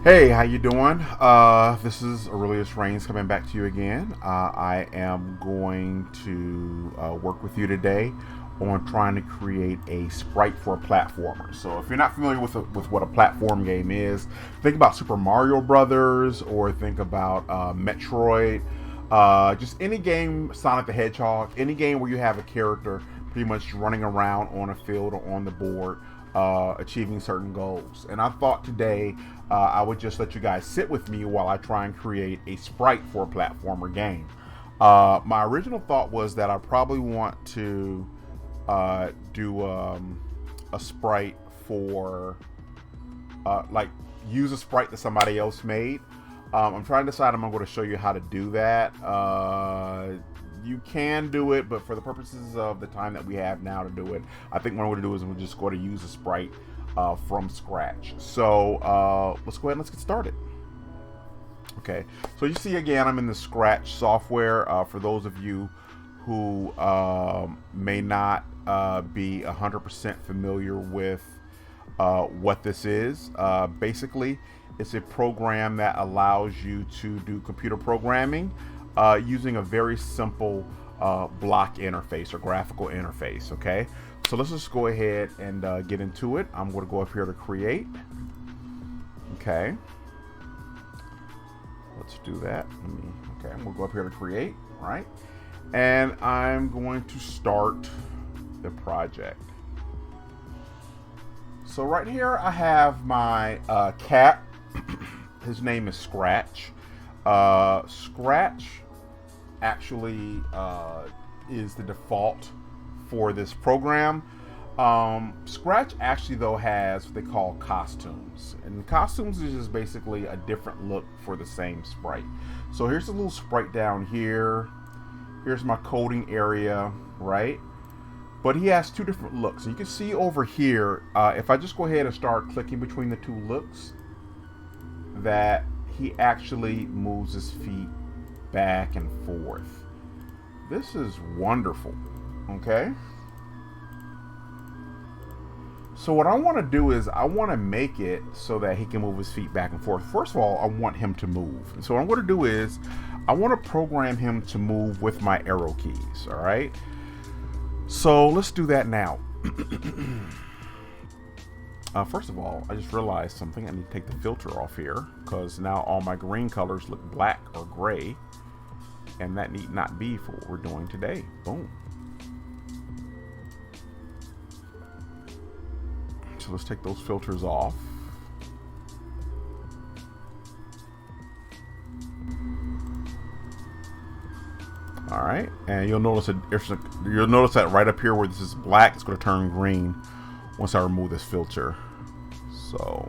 Hey, how you doing? This is Aurelius Reigns coming back to you again. I am going to work with you today on trying to create a sprite for a platformer. So, if you're not familiar with what a platform game is, think about Super Mario Brothers or think about Metroid. Just any game, Sonic the Hedgehog, any game where you have a character pretty much running around on a field or on the board, achieving certain goals. And I thought today I would just let you guys sit with me while I try and create a sprite for a platformer game. My original thought was that I probably want to do a sprite for like use a sprite that somebody else made. I'm trying to decide. I'm going to show you how to do that. You can do it, but for the purposes of the time that we have now to do it, I think what I'm going to do is we're just going to use a sprite from scratch. So let's go ahead and let's get started. Okay, so you see again, I'm in the Scratch software. For those of you who may not be 100% familiar with what this is, basically, it's a program that allows you to do computer programming using a very simple block interface or graphical interface. Okay, so let's just go ahead and get into it. I'm going to go up here to create. Okay, let's do that. Okay, I'm going to go up here to create, right? And I'm going to start the project. So right here I have my cat. His name is Scratch. Scratch actually is the default for this program. Scratch actually though has what they call costumes, and costumes is just basically a different look for the same sprite. So here's a little sprite down here. Here's my coding area, right? But he has two different looks. So you can see over here, if I just go ahead and start clicking between the two looks, that he actually moves his feet back and forth. This is wonderful. Okay. So what I want to do is I want to make it so that he can move his feet back and forth. First of all, I want him to move. And so what I'm going to do is I want to program him to move with my arrow keys. All right. So let's do that now. First of all, I just realized something. I need to take the filter off here because now all my green colors look black or gray, and that need not be for what we're doing today. Boom. So let's take those filters off. All right, and you'll notice that right up here where this is black, it's going to turn green once I remove this filter. So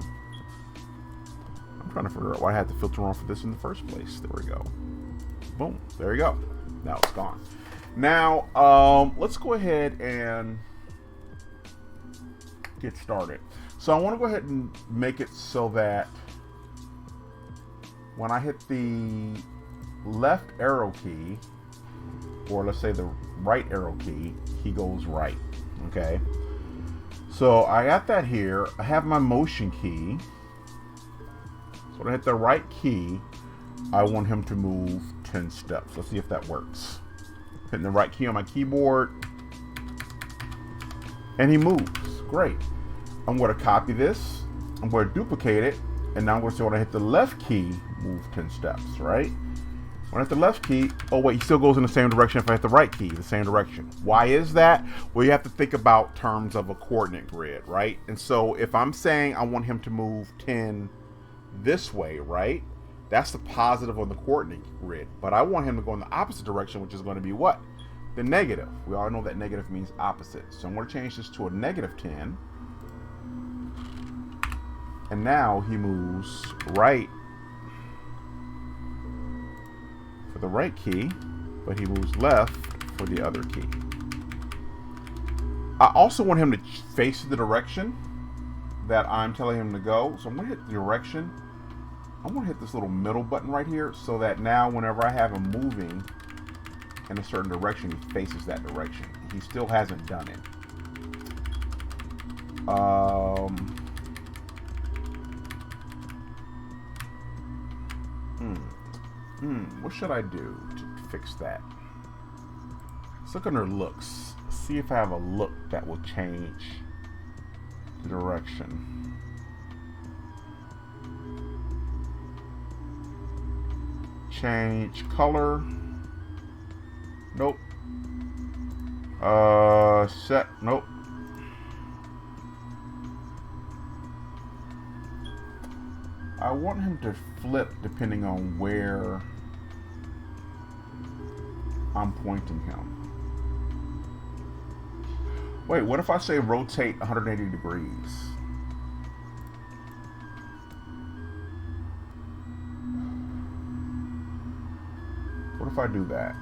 I'm trying to figure out why I had the filter on for this in the first place. There we go. Boom. There you go. Now it's gone. Now let's go ahead and get started. So I want to go ahead and make it so that when I hit the left arrow key, or let's say the right arrow key, he goes right. Okay. So I got that here. I have my motion key. So when I hit the right key, I want him to move 10 steps. Let's see if that works. Hitting the right key on my keyboard, and he moves. Great. I'm going to copy this. I'm going to duplicate it, and now I'm going to say when I hit the left key, move 10 steps, right? When I hit the left key, oh wait, he still goes in the same direction if I hit the right key, the same direction. Why is that? Well, you have to think about terms of a coordinate grid, right? And so if I'm saying I want him to move 10 this way, right? That's the positive on the coordinate grid. But I want him to go in the opposite direction, which is going to be what? The negative. We all know that negative means opposite. So I'm going to change this to a negative 10. And now he moves right for the right key, but he moves left for the other key. I also want him to face the direction that I'm telling him to go. So I'm going to hit the direction. I'm going to hit this little middle button right here so that now whenever I have him moving in a certain direction, he faces that direction. He still hasn't done it. What should I do to fix that? Let's look under looks. See if I have a look that will change the direction. Change color. Nope. Set. Nope. I want him to flip depending on where I'm pointing him. Wait, what if I say rotate 180 degrees? What if I do that?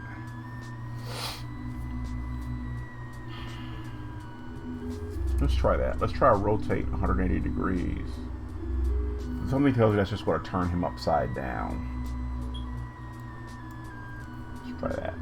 Let's try that. Let's try rotate 180 degrees. Something tells me that's just going to turn him upside down. Let's try that.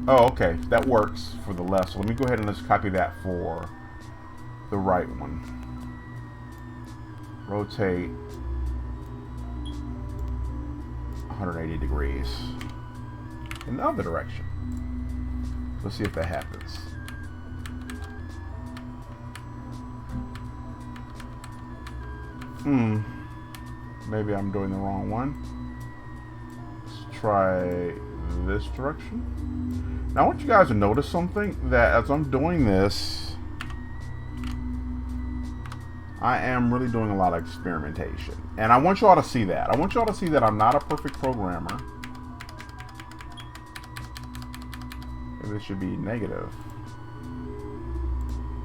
Oh, okay, that works for the left. So let me go ahead and let's copy that for the right one. Rotate 180 degrees in the other direction. Let's see if that happens. Maybe I'm doing the wrong one. Let's try this direction. Now I want you guys to notice something, that as I'm doing this, I am really doing a lot of experimentation. And I want you all to see that. I want you all to see that I'm not a perfect programmer. Maybe this should be negative.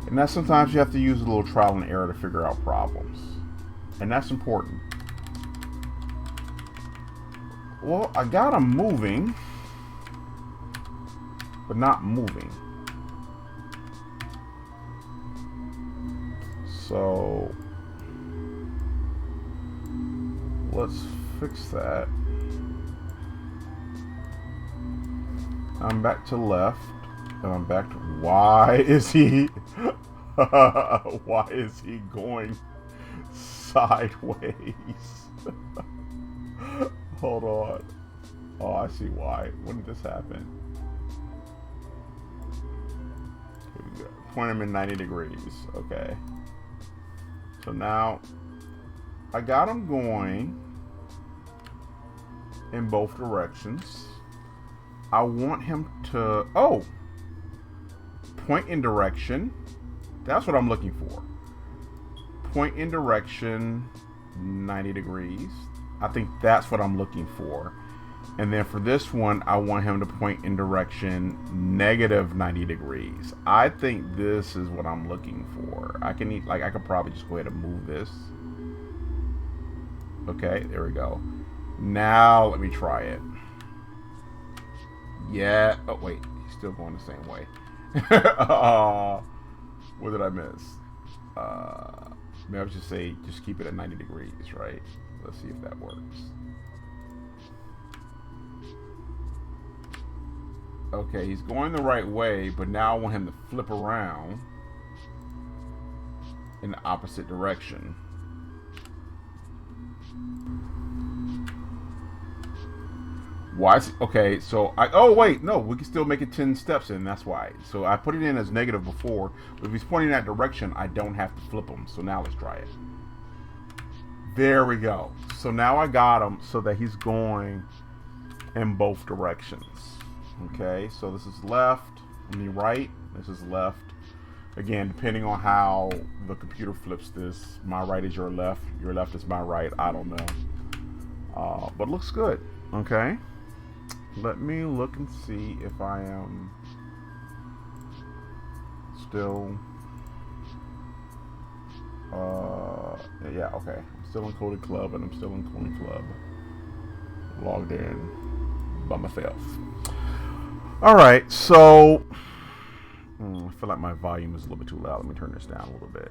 And that sometimes you have to use a little trial and error to figure out problems. And that's important. Well, I got them moving, but not moving. So let's fix that. I'm back to left, and I'm back to, why is he going sideways? Hold on. Oh, I see why. When did this happen? Here we go. Point him in 90 degrees. Okay. So now I got him going in both directions. I want him to, point in direction. That's what I'm looking for. Point in direction 90 degrees. I think that's what I'm looking for. And then for this one, I want him to point in direction negative 90 degrees. I think this is what I'm looking for. I could probably just go ahead and move this. Okay, there we go. Now let me try it. Yeah. Oh wait, he's still going the same way. What did I miss? Maybe I should say just keep it at 90 degrees, right? Let's see if that works. Okay, he's going the right way, but now I want him to flip around in the opposite direction. Why? Okay, so oh wait, no, we can still make it 10 steps in. That's why. So I put it in as negative before, but if he's pointing in that direction, I don't have to flip him. So now let's try it. There we go. So now I got him so that he's going in both directions. Okay, so this is left, right, this is left. Again, depending on how the computer flips this, my right is your left is my right, I don't know. But looks good, okay? Let me look and see if I am still, yeah, okay. I'm still in Coding Club, and I'm still in Coding Club. Logged in by myself. All right, so I feel like my volume is a little bit too loud. Let me turn this down a little bit.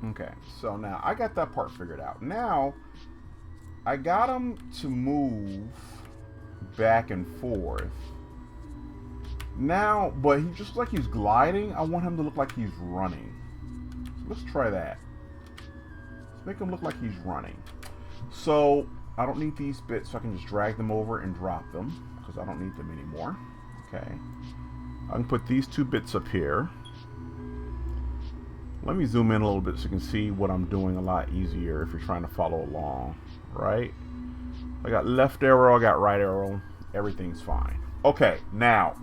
Okay, so now I got that part figured out. Now I got him to move back and forth. Now, but he just looks like he's gliding. I want him to look like he's running. So let's try that. Let's make him look like he's running. So I don't need these bits, so I can just drag them over and drop them because I don't need them anymore. Okay. I can put these two bits up here. Let me zoom in a little bit so you can see what I'm doing a lot easier if you're trying to follow along, right? I got left arrow, I got right arrow, everything's fine. Okay, now,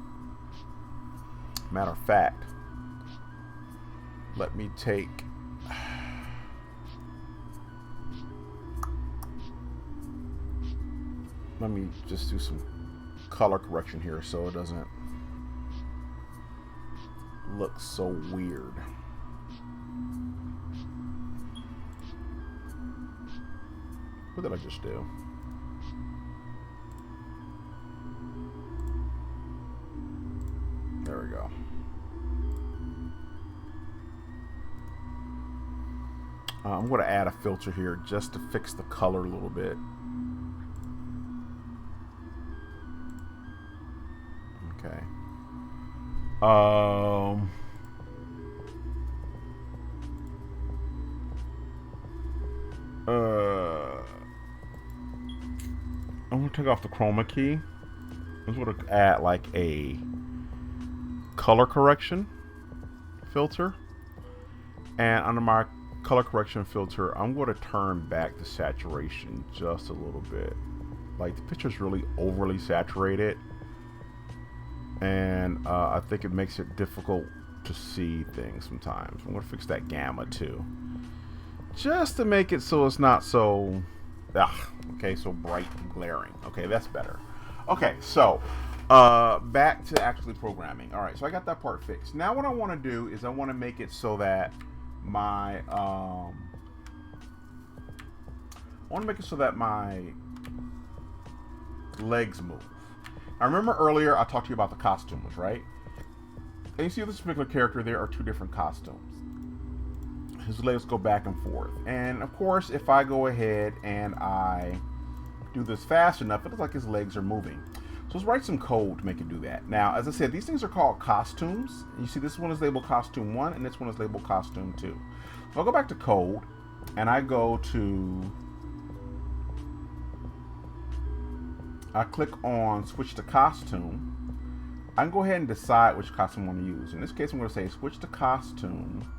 matter of fact, let me take, let me just do some color correction here so it doesn't look so weird. What did I just do? There we go. I'm going to add a filter here just to fix the color a little bit. Okay. I'm going to take off the chroma key. I'm going to add like a color correction filter. And under my color correction filter, I'm going to turn back the saturation just a little bit. Like the picture's really overly saturated. And I think it makes it difficult to see things sometimes. I'm going to fix that gamma too. Just to make it so it's not so... okay, so bright and glaring. Okay, that's better. Okay, so back to actually programming. All right, so I got that part fixed. Now what I want to do is I want to make it so that my legs move. I remember earlier I talked to you about the costumes, right? And you see this particular character, there are two different costumes. His legs go back and forth. And of course, if I go ahead and I do this fast enough, it looks like his legs are moving. So let's write some code to make it do that. Now, as I said, these things are called costumes. You see this one is labeled costume 1 and this one is labeled costume 2. So I'll go back to code and I go to, I click on switch to costume. I can go ahead and decide which costume I want to use. In this case, I'm going to say switch to costume.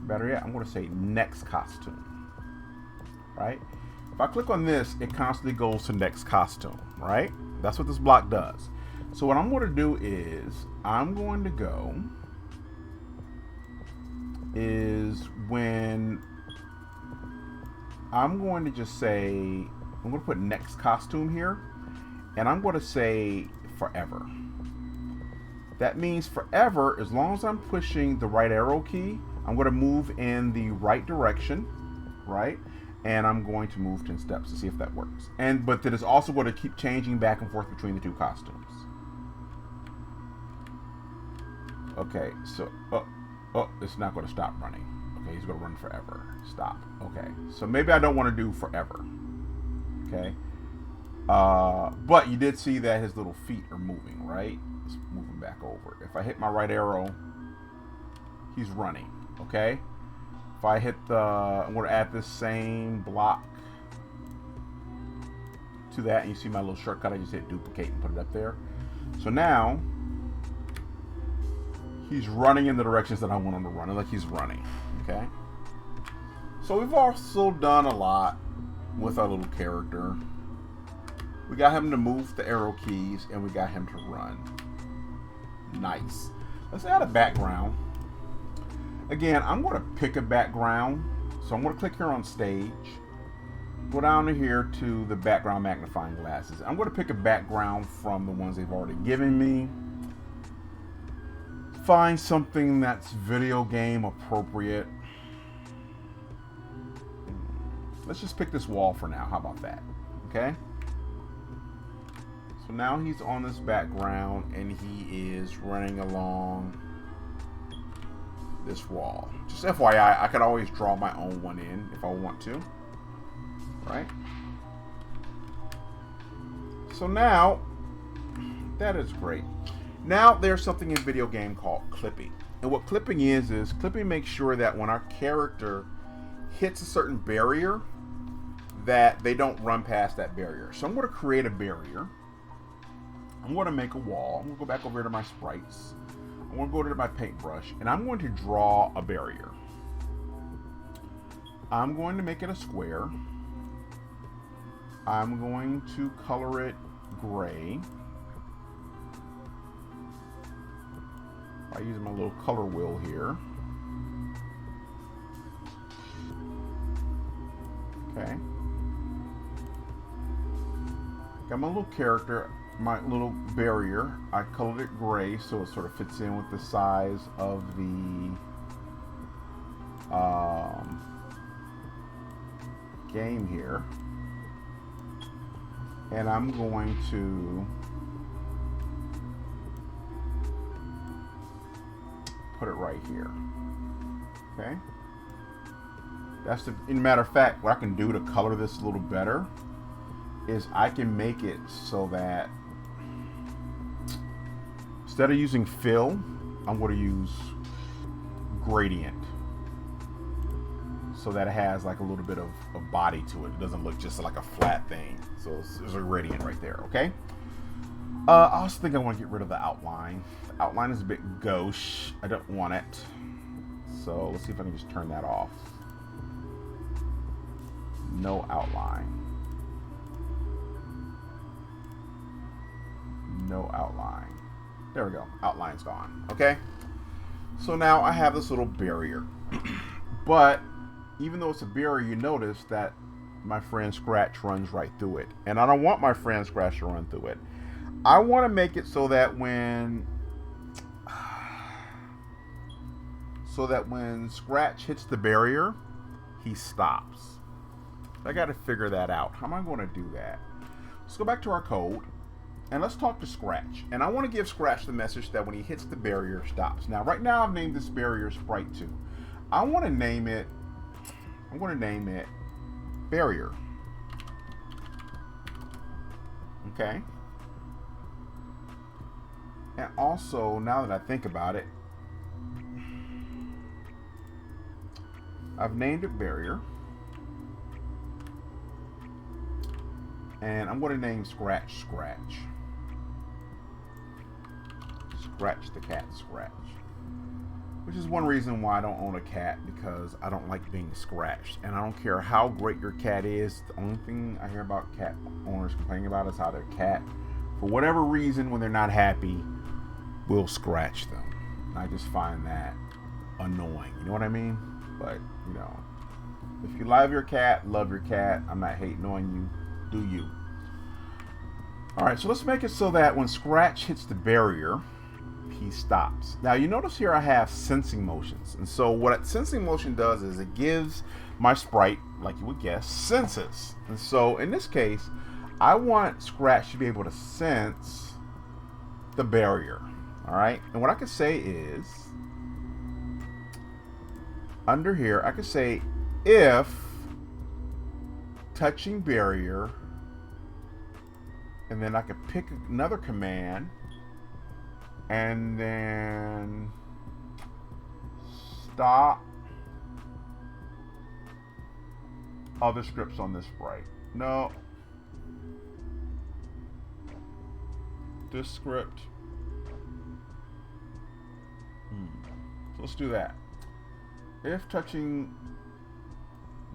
Better yet, I'm going to say next costume, right? If I click on this, it constantly goes to next costume, right? That's what this block does. So what I'm going to do is I'm going to go is when I'm going to just say, I'm going to put next costume here and I'm going to say forever. That means forever, as long as I'm pushing the right arrow key, I'm going to move in the right direction, right? And I'm going to move 10 steps to see if that works. But that is also going to keep changing back and forth between the two costumes. Okay, so, it's not going to stop running. Okay, he's going to run forever. Stop. Okay, so maybe I don't want to do forever. Okay. But you did see that his little feet are moving, right? It's moving back over. If I hit my right arrow, he's running. Okay, if I hit the, I'm going to add this same block to that, and you see my little shortcut, I just hit duplicate and put it up there. So now he's running in the directions that I want him to run, like he's running. Okay, so we've also done a lot with our little character. We got him to move the arrow keys and we got him to run. Nice. Let's add a background. Again, I'm going to pick a background. So I'm going to click here on stage. Go down to here to the background magnifying glasses. I'm going to pick a background from the ones they've already given me. Find something that's video game appropriate. Let's just pick this wall for now. How about that? Okay. So now he's on this background and he is running along this wall. Just FYI, I could always draw my own one in if I want to. Right? So now, that is great. Now there's something in video game called clipping. And what clipping is clipping makes sure that when our character hits a certain barrier, that they don't run past that barrier. So I'm going to create a barrier. I'm going to make a wall. I'm going to go back over to my sprites. I'm going to go to my paintbrush, and I'm going to draw a barrier. I'm going to make it a square. I'm going to color it gray by using my little color wheel here. Okay. Got my little character, my little barrier. I colored it gray so it sort of fits in with the size of the game here. And I'm going to put it right here. Okay. That's the, in matter of fact, what I can do to color this a little better is I can make it so that instead of using fill, I'm going to use gradient, so that it has like a little bit of body to it. It doesn't look just like a flat thing. So there's a gradient right there, okay? I also think I want to get rid of the outline. The outline is a bit gauche. I don't want it. So let's see if I can just turn that off. No outline. No outline. There we go. Outline's gone. Okay? So now I have this little barrier. But even though it's a barrier, you notice that my friend Scratch runs right through it. And I don't want my friend Scratch to run through it. I want to make it so that when Scratch hits the barrier, he stops. I got to figure that out. How am I going to do that? Let's go back to our code and let's talk to Scratch. And I want to give Scratch the message that when he hits the barrier, stops. Now, right now I've named this barrier Sprite 2. I'm going to name it barrier. Okay. And also, now that I think about it, I've named it barrier. And I'm going to name Scratch Scratch. Scratch the cat Scratch. Which is one reason why I don't own a cat, because I don't like being scratched. And I don't care how great your cat is. The only thing I hear about cat owners complaining about is how their cat, for whatever reason, when they're not happy, will scratch them. And I just find that annoying. You know what I mean? But, you know, if you love your cat, love your cat. I'm not hating on you. Do you. Alright, so let's make it so that when Scratch hits the barrier, he stops. Now you notice here I have sensing motions. And so what a sensing motion does is it gives my sprite, like you would guess, senses. And so in this case, I want Scratch to be able to sense the barrier. Alright, and what I could say is, under here, I could say if touching barrier, and then I could pick another command and then stop other scripts on this sprite. No, this script. So let's do that. If touching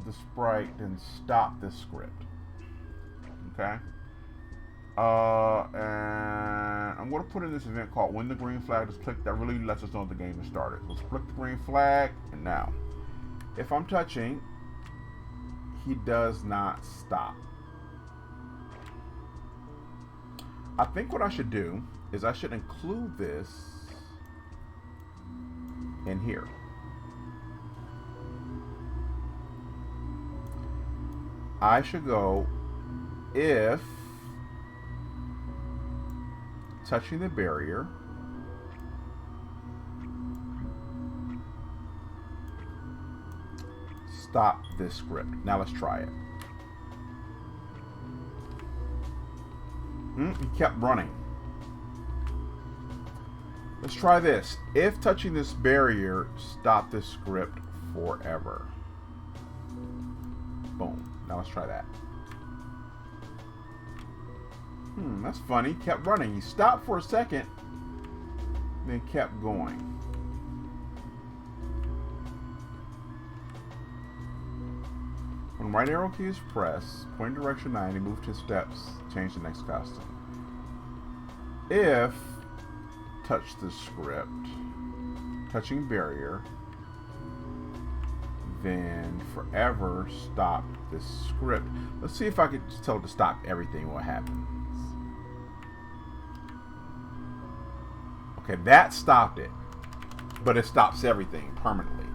the sprite, then stop this script. Okay. And I'm going to put in this event called when the green flag is clicked. That really lets us know the game has started. Let's click the green flag, and now if I'm touching, he does not stop. I think what I should do is I should include this in here. I should go if touching the barrier stop this script. Now let's try it. He kept running. Let's try this. If touching this barrier, stop this script forever. Boom. Now let's try that. That's funny. Kept running. He stopped for a second, then kept going. When right arrow key is pressed, point direction 90, move 10 steps, change the next costume. If touch the script, touching barrier, then forever stop this script. Let's see if I could just tell it to stop everything, what happens. Okay, that stopped it, but it stops everything permanently.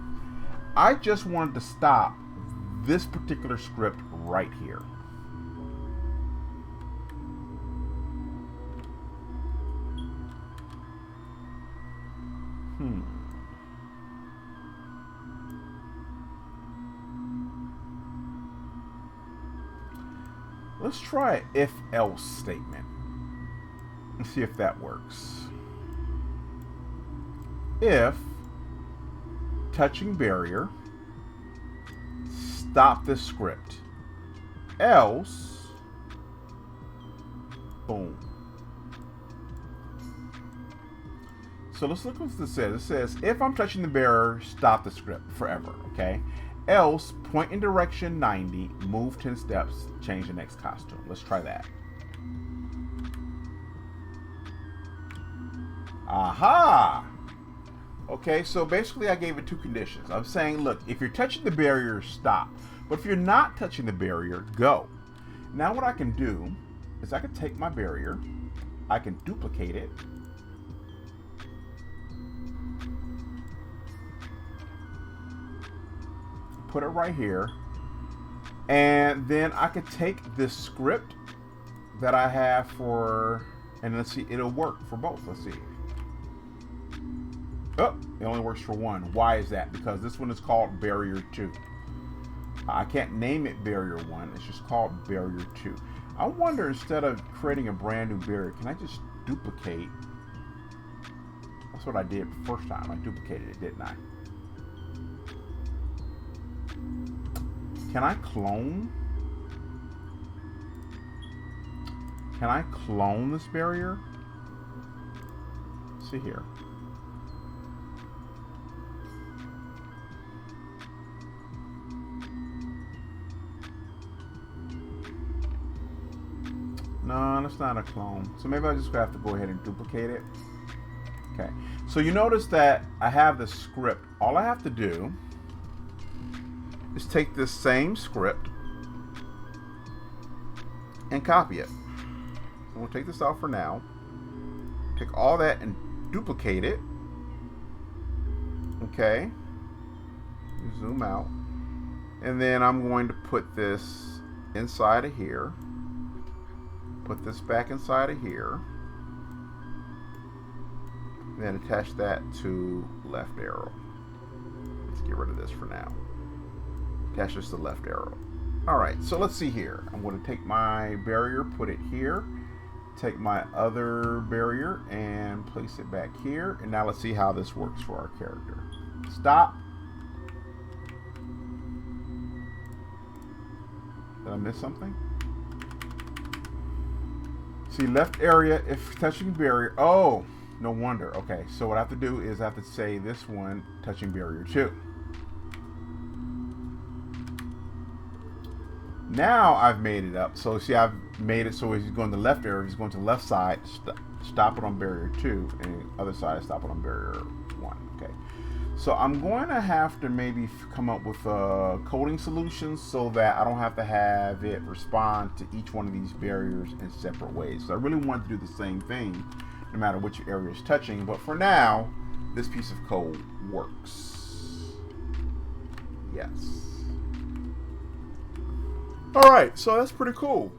I just wanted to stop this particular script right here. Let's try an if-else statement and see if that works. If touching barrier, stop this script. Else, boom. So let's look what this says. It says, if I'm touching the barrier, stop the script forever, okay? Else, point in direction 90, move 10 steps, change the next costume. Let's try that. Aha! Okay, so basically I gave it two conditions. I'm saying, look, if you're touching the barrier, stop. But if you're not touching the barrier, go. Now what I can do is I can take my barrier, I can duplicate it, put it right here, and then I could take this script that I have for, and let's see, it'll work for both. Let's see. Oh, it only works for one. Why is that? Because this one is called Barrier 2. I can't name it Barrier 1. It's just called Barrier 2. I wonder, instead of creating a brand new barrier, can I just duplicate? That's what I did the first time. I duplicated it, didn't I? Can I clone? Can I clone this barrier? Let's see here. No, that's not a clone. So maybe I just have to go ahead and duplicate it. Okay. So you notice that I have the script. All I have to do is take this same script and copy it. So we'll take this out for now. Take all that and duplicate it. Okay. Zoom out. And then I'm going to put this inside of here. Put this back inside of here. Then attach that to left arrow. Let's get rid of this for now. Attach this to left arrow. Alright, so let's see here. I'm going to take my barrier, put it here. Take my other barrier and place it back here. And now let's see how this works for our character. Stop. Did I miss something? See, left area if touching barrier. Oh, no wonder. Okay, so what I have to do is I have to say this one touching barrier 2. Now I've made it up. So see, I've made it so he's going to the left area. He's going to the left side. Stop it on barrier 2, and the other side stop it on barrier 1. Okay. So I'm going to have to maybe come up with a coding solution so that I don't have to have it respond to each one of these barriers in separate ways. So I really want to do the same thing no matter which area is touching. But for now, this piece of code works. Yes. All right, so that's pretty cool.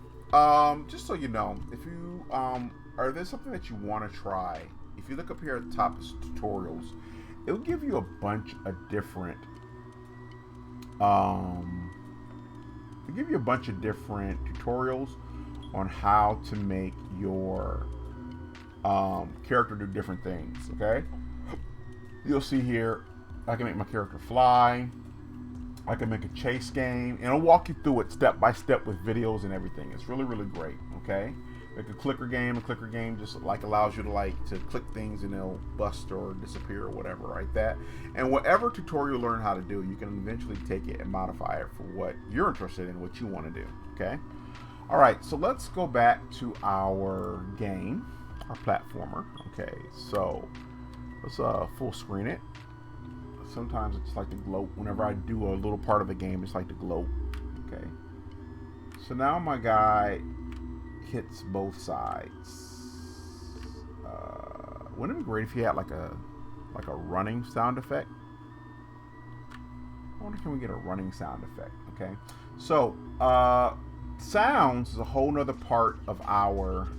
Just so you know, if you are there something that you want to try, if you look up here at the top of tutorials, it'll give you a bunch of different They give you a bunch of different tutorials on how to make your character do different things. Okay, you'll see here I can make my character fly. I can make a chase game, and I'll walk you through it step by step with videos and everything. It's really, really great. Okay, like a clicker game. A clicker game just like allows you to click things and they'll bust or disappear or whatever, right? That, and whatever tutorial you learn how to do, you can eventually take it and modify it for what you're interested in, what you want to do. Okay. All right. So let's go back to our game, our platformer. Okay. So let's full screen it. Sometimes it's like to gloat. Whenever I do a little part of the game, it's like to gloat. Okay. So now my guy hits both sides. Wouldn't it be great if he had like a running sound effect? I wonder, can we get a running sound effect? Okay. So sounds is a whole nother part of our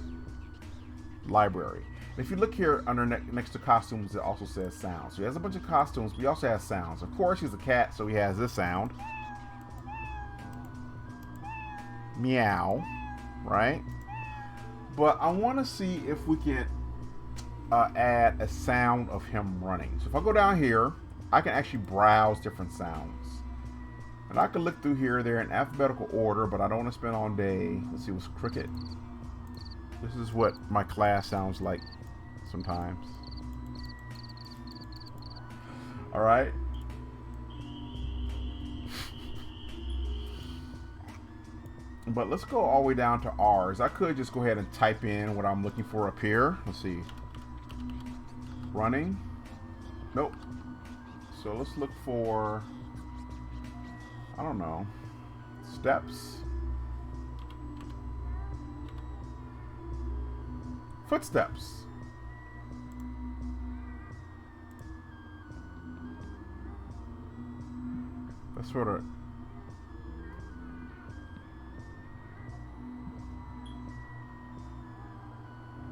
library. If you look here under next to costumes, it also says sounds. So he has a bunch of costumes, but he also has sounds. Of course, he's a cat, so he has this sound. Meow, right? But I want to see if we can add a sound of him running. So if I go down here, I can actually browse different sounds. And I can look through here. They're in alphabetical order, but I don't want to spend all day. Let's see, what's cricket? This is what my class sounds like sometimes. All right. But let's go all the way down to R's. I could just go ahead and type in what I'm looking for up here. Let's see. Running. Nope. So let's look for, I don't know, steps. Footsteps. That's sort of.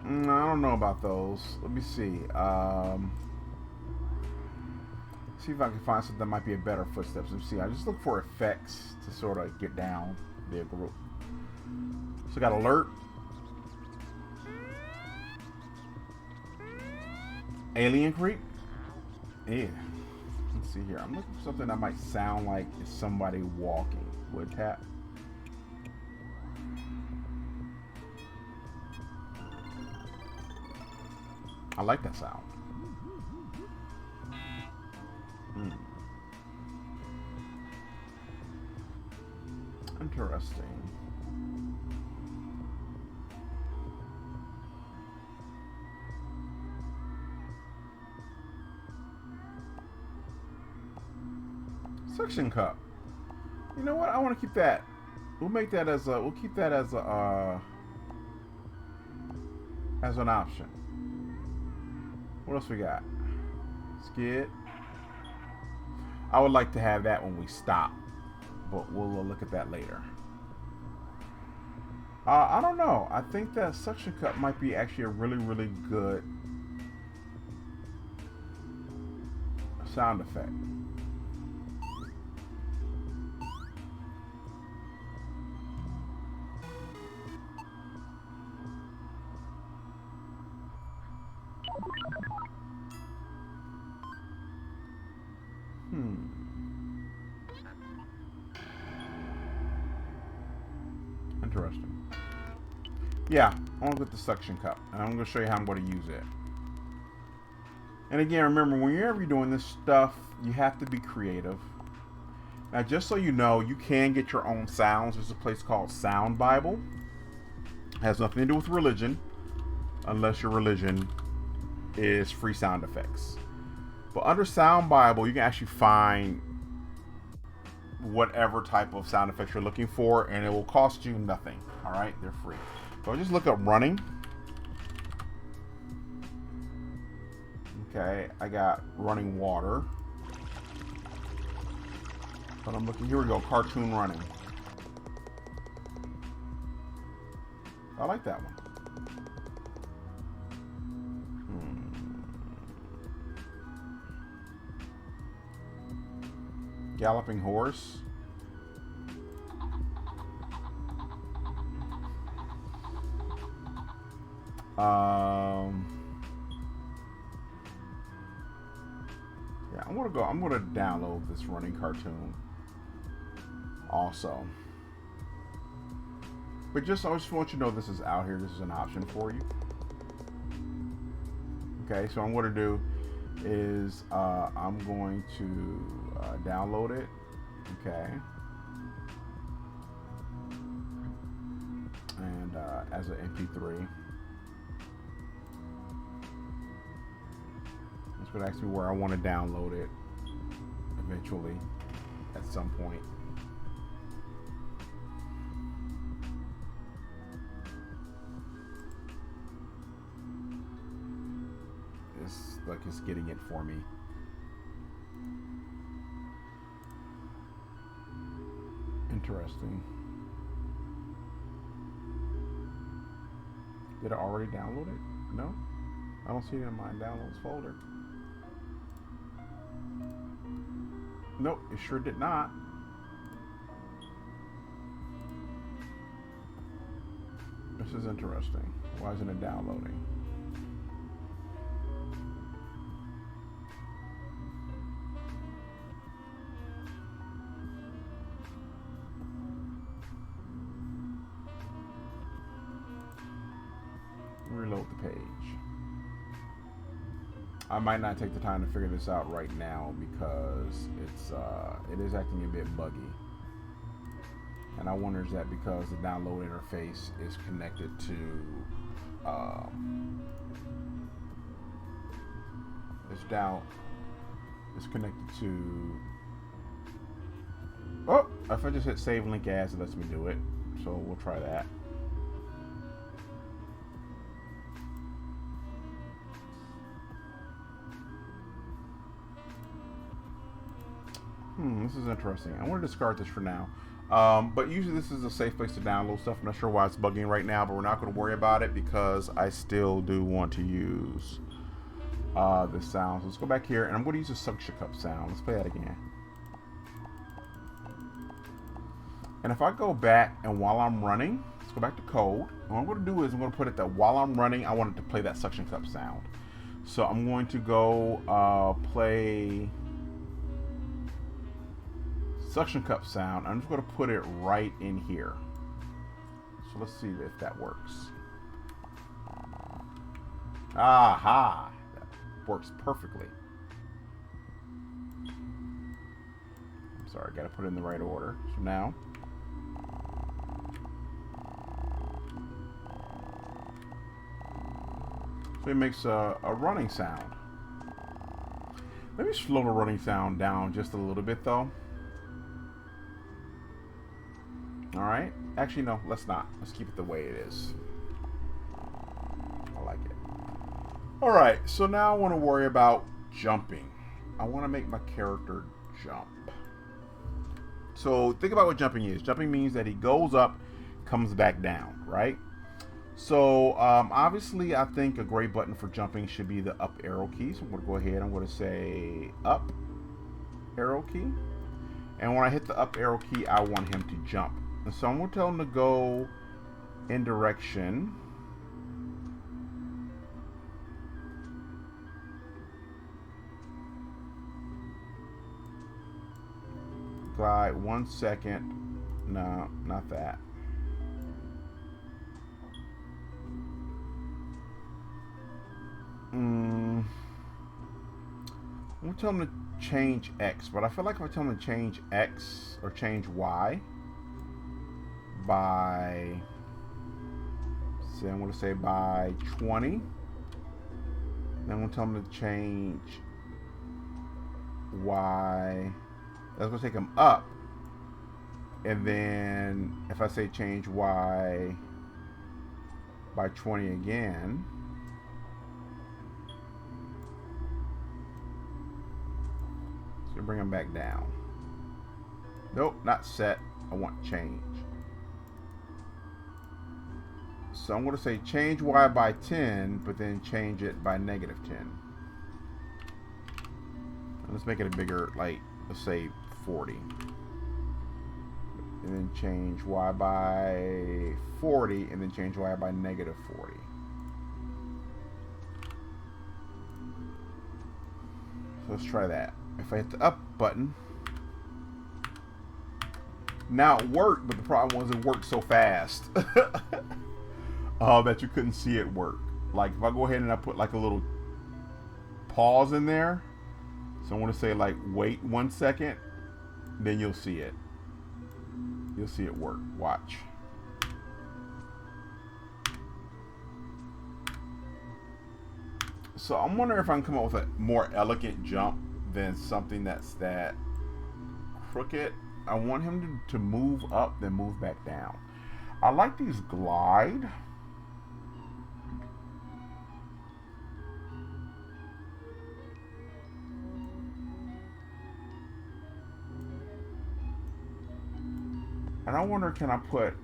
I don't know about those. Let me see. See if I can find something that might be a better footsteps. Let me see. I just look for effects to sort of get down the group. So got alert. Alien creep? Yeah. Let's see here. I'm looking for something that might sound like it's somebody walking. Wood tap. I like that sound. Interesting. Suction cup. You know what? I want to keep that. We'll make that as a. We'll keep that as a. As an option. What else we got? Skid. I would like to have that when we stop, but we'll look at that later. I don't know. I think that suction cup might be actually a really, really good sound effect. Interesting. Yeah, I want to get the suction cup, and I'm going to show you how I'm going to use it. And again, remember, whenever you're doing this stuff, you have to be creative. Now, just so you know, you can get your own sounds. There's a place called Sound Bible. It has nothing to do with religion, unless your religion is free sound effects. But under Sound Bible, you can actually find whatever type of sound effects you're looking for, and it will cost you nothing. All right, they're free. So I just look up running. Okay, I got running water. But I'm looking, here we go, cartoon running. I like that one. Galloping horse. Yeah, I'm gonna download this running cartoon also. But I just want you to know this is out here. This is an option for you. Okay, so what I'm going to do is I'm going to download it. Okay. And as an MP3. It's going to ask me where I want to download it eventually at some point. It's like it's getting it for me. Interesting. Did I already download it? No? I don't see it in my downloads folder. Nope, it sure did not. This is interesting. Why isn't it downloading? Reload the page. I might not take the time to figure this out right now because it is acting a bit buggy, and I wonder is that because the download interface is connected to it's connected to if I just hit save link as, it lets me do it, so we'll try that. This is interesting. I want to discard this for now. But usually this is a safe place to download stuff. I'm not sure why it's bugging right now, but we're not going to worry about it because I still do want to use this sound. So let's go back here, and I'm going to use a suction cup sound. Let's play that again. And if I go back and while I'm running, let's go back to code. What I'm going to do is I'm going to put it that while I'm running, I want it to play that suction cup sound. So I'm going to go play suction cup sound. I'm just going to put it right in here. So let's see if that works. Aha! That works perfectly. I'm sorry, I got to put it in the right order. So now, so it makes a running sound. Let me slow the running sound down just a little bit though. Alright, actually no, let's not. Let's keep it the way it is. I like it. Alright, so now I want to worry about jumping. I want to make my character jump. So think about what jumping is. Jumping means that he goes up, comes back down, right? So obviously I think a great button for jumping should be the up arrow key. So I'm going to go ahead, I'm going to say up arrow key. And when I hit the up arrow key, I want him to jump. And so I'm going to tell him to go in direction. Glide 1 second. No, not that. I'm going to tell him to change X, but I feel like if I tell him to change X or change Y by, say, I'm going to say by 20, then I'm going to tell him to change Y, that's going to take him up, and then if I say change Y by 20 again, so bring him back down. Nope, not set, I want change. So I'm going to say change Y by 10, but then change it by -10. And let's make it a bigger, like, let's say 40. And then change y by 40, and then change y by negative 40. So let's try that. If I hit the up button, now it worked, but the problem was it worked so fast that you couldn't see it work. Like if I go ahead and I put like a little pause in there, so I want to say like wait 1 second, then you'll see it. You'll see it work. Watch. So I'm wondering if I can come up with a more elegant jump than something that's that crooked. I want him to move up, then move back down. I like these glide. And I wonder, can I put an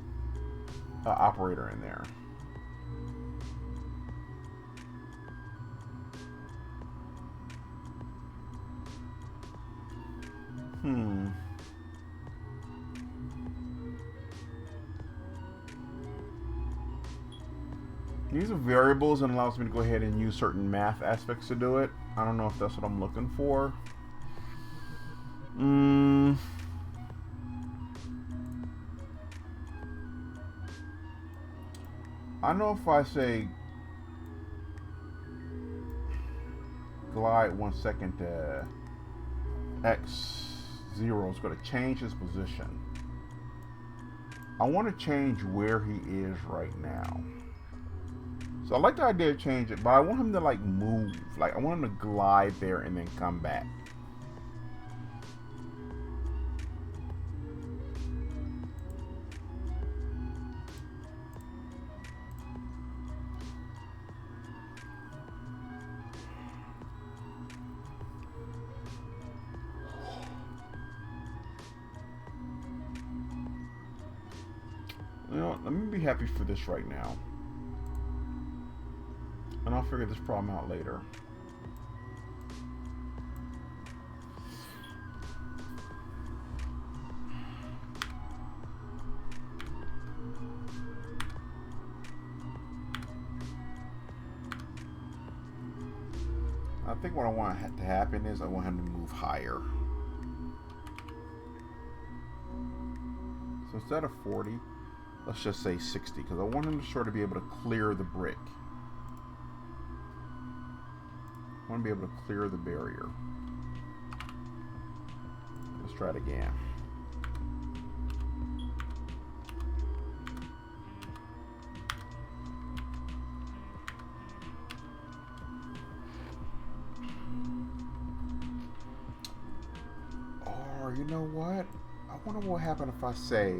operator in there? These are variables and allows me to go ahead and use certain math aspects to do it. I don't know if that's what I'm looking for. I know if I say glide 1 second to X0 is going to change his position. I want to change where he is right now. So I like the idea of changing it, but I want him to like move. Like I want him to glide there and then come back. You know what, let me be happy for this right now. And I'll figure this problem out later. I think what I want to happen is I want him to move higher. So instead of 40, let's just say 60, because I want him to sort of be able to clear the brick. I want to be able to clear the barrier. Let's try it again. Or you know what? I wonder what would happen if I say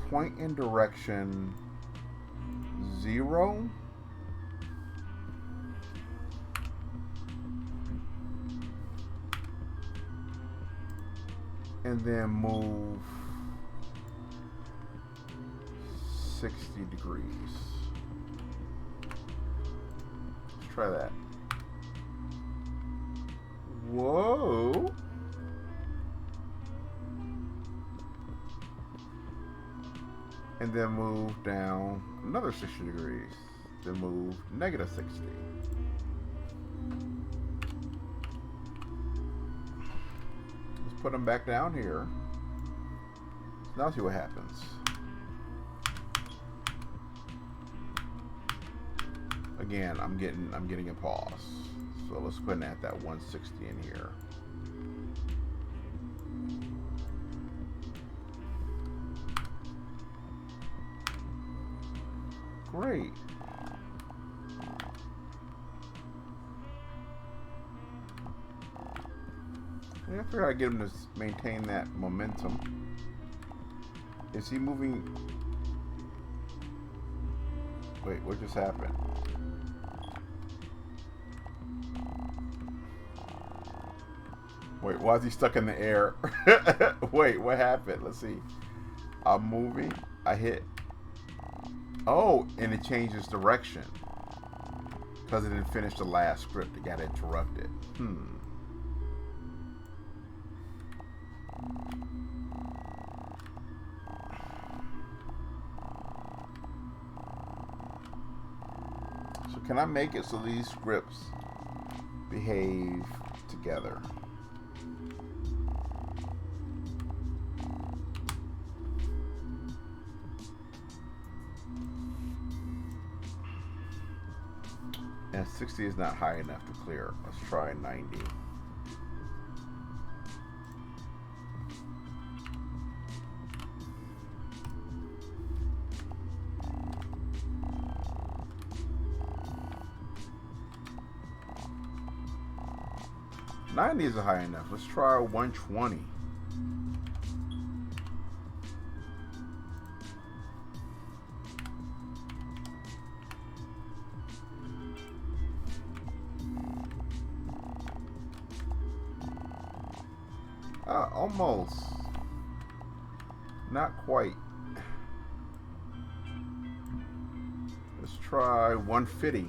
point in direction 0 and then move 60 degrees. Let's try that. Whoa. And then move down another 60 degrees. Then move negative 60. Let's put them back down here. Now see what happens. Again, I'm getting a pause. So let's put in at that 160 in here. Great. Yeah, I figured I'd get him to maintain that momentum. Is he moving? Wait, what just happened? Wait, why is he stuck in the air? Wait, what happened? Let's see. I'm moving. I hit. Oh, and it changes direction. because it didn't finish the last script. It got interrupted. So can I make it so these scripts behave together? And 60 is not high enough to clear. Let's try 90. $90 isn't high enough. Let's try 120. Almost. Not quite. Let's try 150.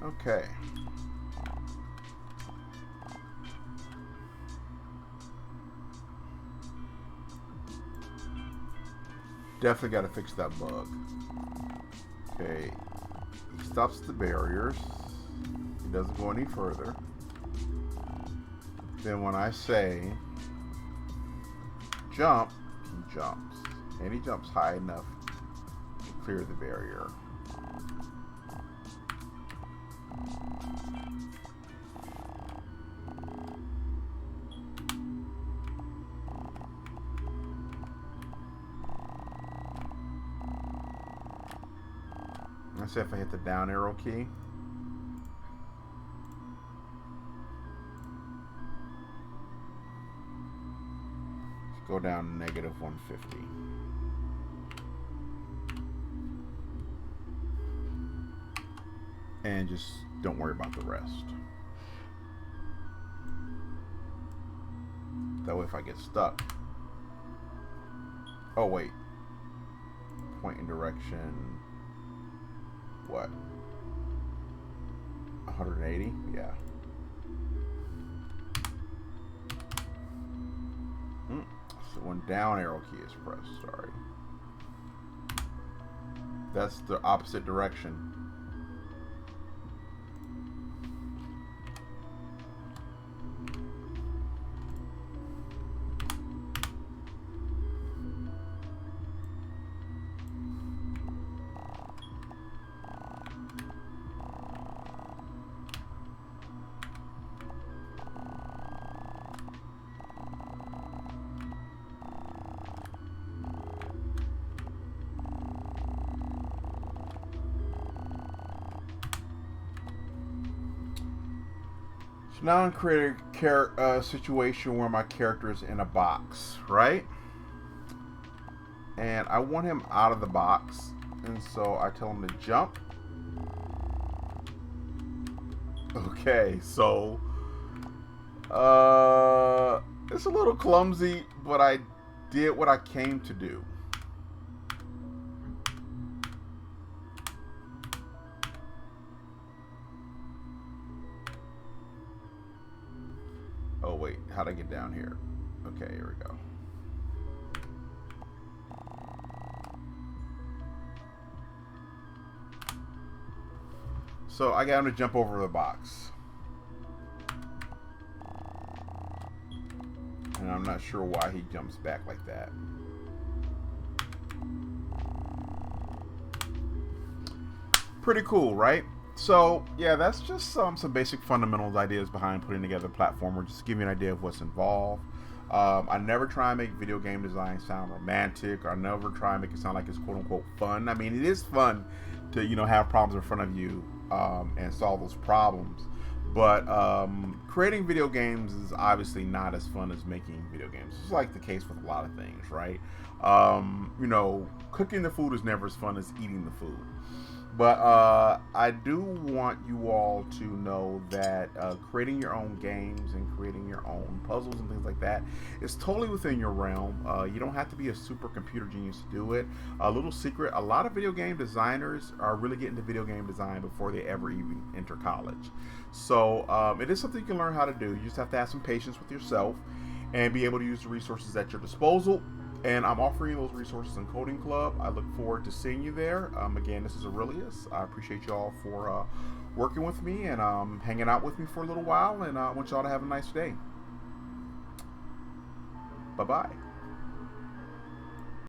Okay. Definitely got to fix that bug. Okay. He stops the barriers. He doesn't go any further. Then when I say jump, he jumps. And he jumps high enough to clear the barrier. Let's see if I hit the down arrow key. Let's go down to negative 150. And just don't worry about the rest. That way if I get stuck. Oh wait. Point in direction. What? 180? Yeah. So when down arrow key is pressed, sorry. That's the opposite direction. So now I'm creating a situation where my character is in a box, right? And I want him out of the box, and so I tell him to jump. Okay, so it's a little clumsy, but I did what I came to do. Oh wait, how'd I get down here? Okay, here we go. So I got him to jump over the box. And I'm not sure why he jumps back like that. Pretty cool, right? So yeah, that's just some basic fundamentals ideas behind putting together a platformer, just to give you an idea of what's involved. I never try and make video game design sound romantic, or I never try and make it sound like it's quote unquote fun. I mean, it is fun to, you know, have problems in front of you and solve those problems. But creating video games is obviously not as fun as making video games. It's like the case with a lot of things, right? You know, cooking the food is never as fun as eating the food. But I do want you all to know that creating your own games and creating your own puzzles and things like that is totally within your realm. You don't have to be a super computer genius to do it. A little secret: a lot of video game designers are really getting into video game design before they ever even enter college. So it is something you can learn how to do. You just have to have some patience with yourself and be able to use the resources at your disposal. And I'm offering those resources in Coding Club. I look forward to seeing you there. Again, this is Aurelius. I appreciate y'all for working with me and hanging out with me for a little while. And I want y'all to have a nice day. Bye-bye.